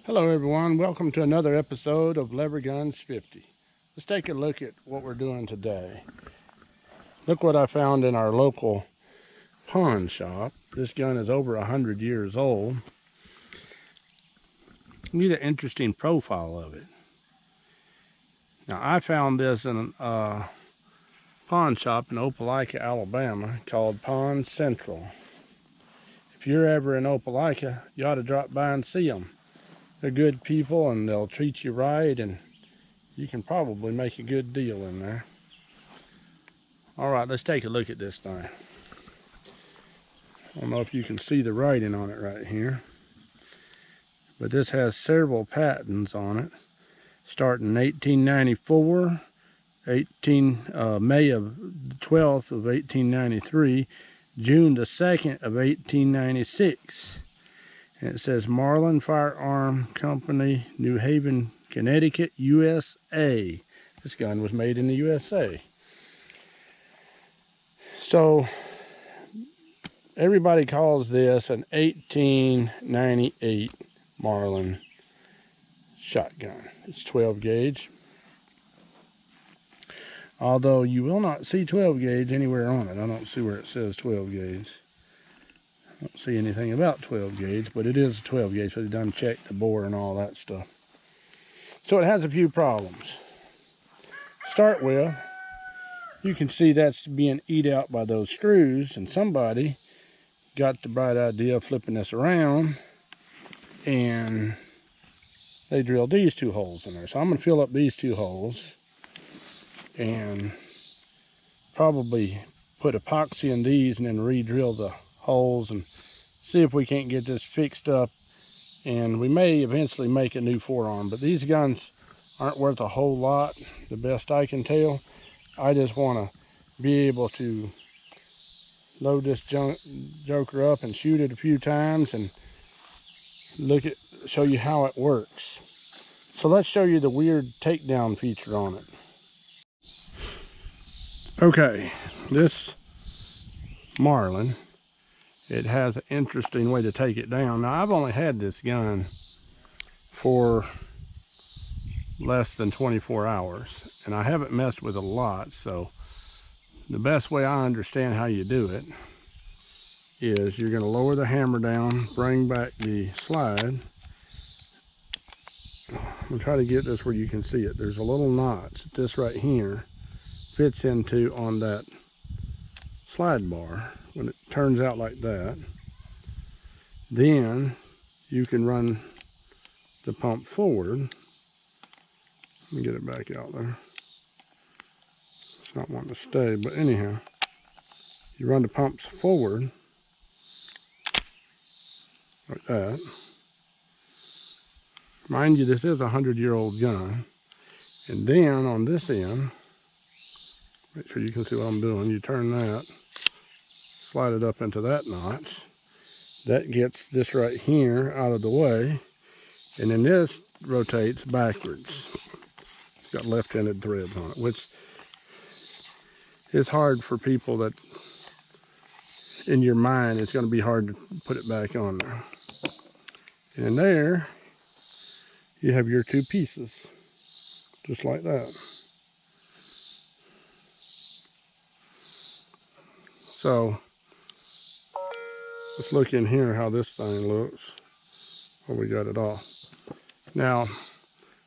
Hello everyone, welcome to another episode of Lever Guns 50. Let's take a look at what we're doing today. Look what I found in our local pawn shop. This gun is over 100 years old. Look at the interesting profile of it. Now I found this in a pawn shop in Opelika, Alabama called Pawn Central. If you're ever in Opelika, you ought to drop by and see them. They're good people and they'll treat you right, and you can probably make a good deal in there. All right, let's take a look at this thing. I don't know if you can see the writing on it right here, but this has several patents on it, starting in 1894, May of the 12th of 1893, June the 2nd of 1896. And it says Marlin Firearm Company, New Haven, Connecticut, USA. This gun was made in the USA. So everybody calls this an 1898 Marlin shotgun. It's 12 gauge. Although you will not see 12 gauge anywhere on it. I don't see where it says 12 gauge. I don't see anything about 12 gauge, but it is a 12 gauge, so they done checked the bore and all that stuff. So it has a few problems. Start with, you can see that's being eat out by those screws, and somebody got the bright idea of flipping this around, and they drilled these two holes in there. So I'm going to fill up these two holes and probably put epoxy in these and then re-drill the holes and see if we can't get this fixed up, and we may eventually make a new forearm. But these guns aren't worth a whole lot, the best I can tell. I just want to be able to load this joker up and shoot it a few times and show you how it works. So let's show you the weird takedown feature on it. Okay, this Marlin, it has an interesting way to take it down. Now, I've only had this gun for less than 24 hours, and I haven't messed with it a lot, so the best way I understand how you do it is you're going to lower the hammer down, bring back the slide. I'm going to try to get this where you can see it. There's a little notch that this right here fits into on that slide bar. When it turns out like that, then you can run the pump forward. Let me get it back out there. It's not wanting to stay, but anyhow, you run the pumps forward like that. Mind you, this is a 100-year-old gun. And then on this end, make sure you can see what I'm doing. You turn that, slide it up into that notch. That gets this right here out of the way, and then this rotates backwards. It's got left-handed threads on it, which is hard for people that, in your mind, it's going to be hard to put it back on there. And in there, you have your two pieces, just like that. So let's look in here how this thing looks when we got it off. Now,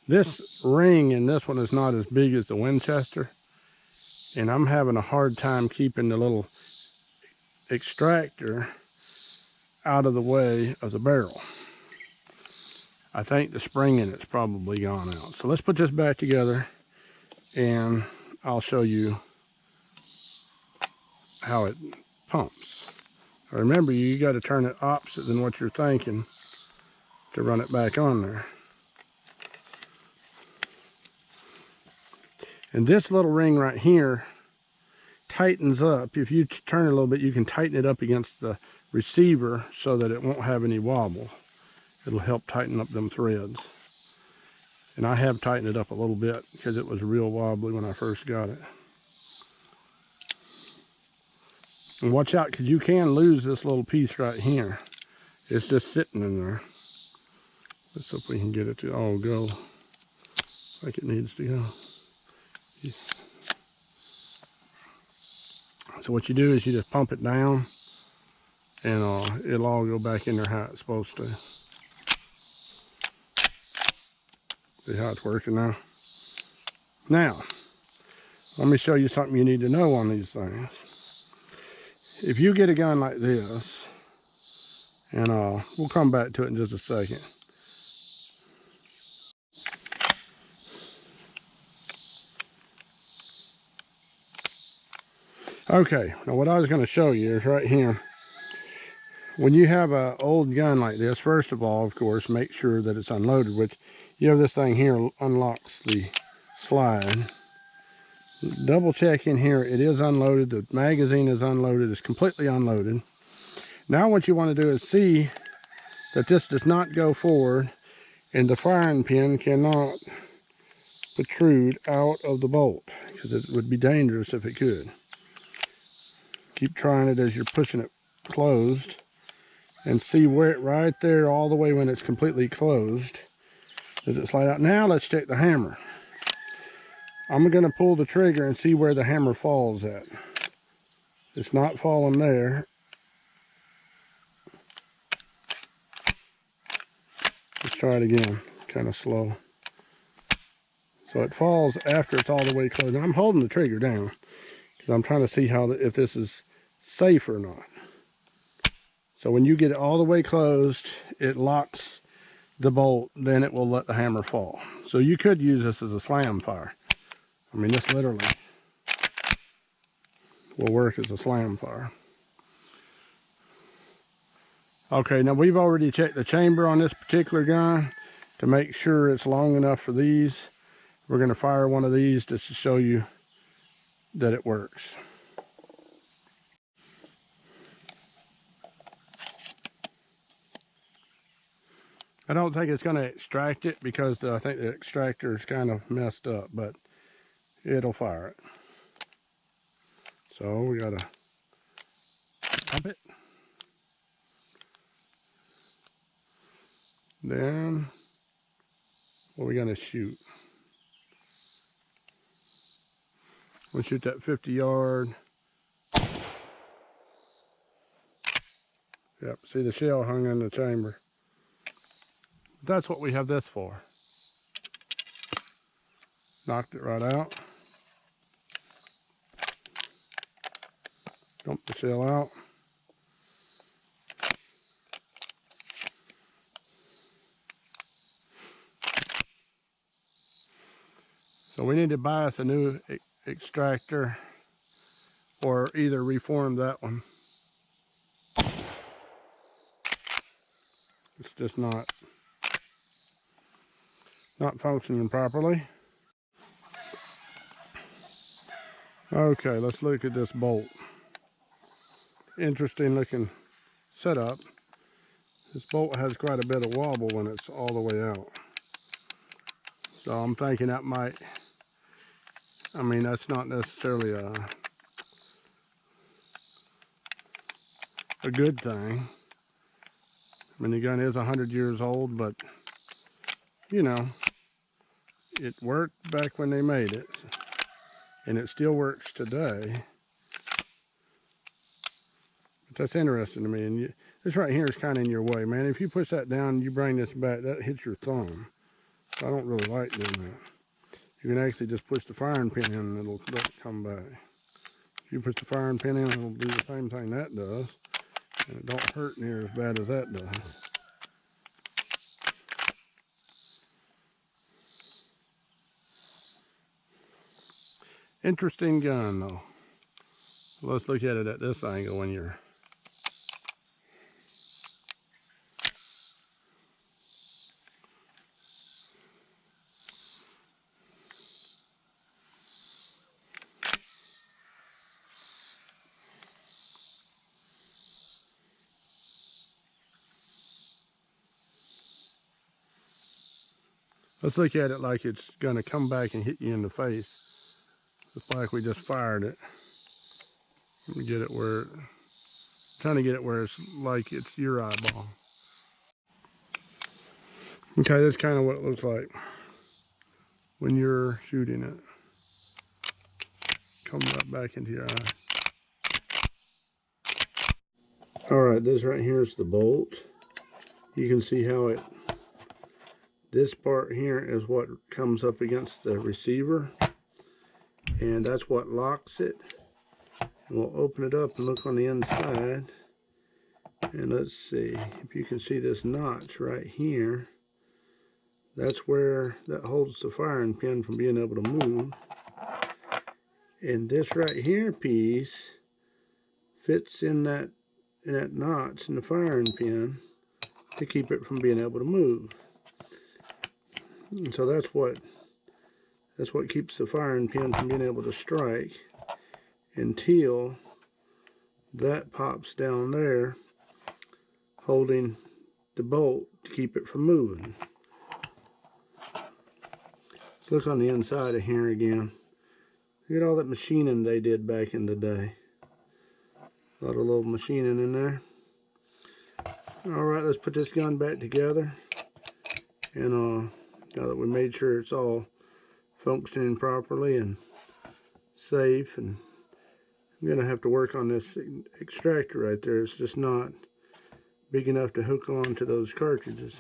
this ring in this one is not as big as the Winchester, and I'm having a hard time keeping the little extractor out of the way of the barrel. I think the spring in it's probably gone out. So let's put this back together and I'll show you how it pumps. Remember, you got to turn it opposite than what you're thinking to run it back on there. And this little ring right here tightens up. If you turn it a little bit, you can tighten it up against the receiver so that it won't have any wobble. It'll help tighten up them threads. And I have tightened it up a little bit because it was real wobbly when I first got it. And watch out, because you can lose this little piece right here. It's just sitting in there. Let's see if we can get it to all go like it needs to go. So what you do is you just pump it down, and it'll all go back in there how it's supposed to. See how it's working now? Now, let me show you something you need to know on these things. If you get a gun like this, and we'll come back to it in just a second. Okay, now what I was going to show you is right here. When you have an old gun like this, first of all, of course, make sure that it's unloaded, which you have this thing here unlocks the slide. Double check in here, it is unloaded, the magazine is unloaded, it's completely unloaded. Now what you want to do is see that this does not go forward and the firing pin cannot protrude out of the bolt, because it would be dangerous if it could. Keep trying it as you're pushing it closed, and see where it right there all the way when it's completely closed. Does it slide out? Now let's check the hammer. I'm going to pull the trigger and see where the hammer falls at. It's not falling there. Let's try it again, kind of slow. So it falls after it's all the way closed. Now I'm holding the trigger down because I'm trying to see if this is safe or not. So when you get it all the way closed, it locks the bolt, then it will let the hammer fall. So you could use this as a slam fire. I mean, this literally will work as a slam fire. Okay, now we've already checked the chamber on this particular gun to make sure it's long enough for these. We're going to fire one of these just to show you that it works. I don't think it's going to extract it because I think the extractor is kind of messed up, but it'll fire it. So we got to pump it. Then what are we going to shoot? We'll shoot that 50-yard. Yep, see the shell hung in the chamber. That's what we have this for. Knocked it right out. Dump the shell out. So we need to buy us a new extractor or either reform that one. It's just not functioning properly. Okay, let's look at this bolt. Interesting looking setup. This bolt has quite a bit of wobble when it's all the way out. So I'm thinking that might, I mean, that's not necessarily a good thing. I mean, the gun is 100 years old, but you know, it worked back when they made it, and it still works today. But that's interesting to me, and this right here is kind of in your way, man. If you push that down and you bring this back, that hits your thumb. So I don't really like doing that. You can actually just push the firing pin in and it'll let it come back. If you push the firing pin in, it'll do the same thing that does, and it don't hurt near as bad as that does. Interesting gun though. Let's look at it at this angle when you're. Let's look at it like it's gonna come back and hit you in the face. Just like we just fired it. Let me get it where, trying to get it where it's like it's your eyeball. Okay, that's kind of what it looks like when you're shooting it. Come right back into your eye. Alright, this right here is the bolt. You can see how this part here is what comes up against the receiver, and that's what locks it. And we'll open it up and look on the inside, and let's see if you can see this notch right here. That's where that holds the firing pin from being able to move. And this right here piece fits in that notch in the firing pin to keep it from being able to move. And so that's what keeps the firing pin from being able to strike until that pops down there, holding the bolt to keep it from moving. Let's look on the inside of here again. Look at all that machining they did back in the day. A lot of little machining in there. Alright, let's put this gun back together. And now that we made sure it's all functioning properly and safe, and I'm going to have to work on this extractor right there. It's just not big enough to hook on to those cartridges.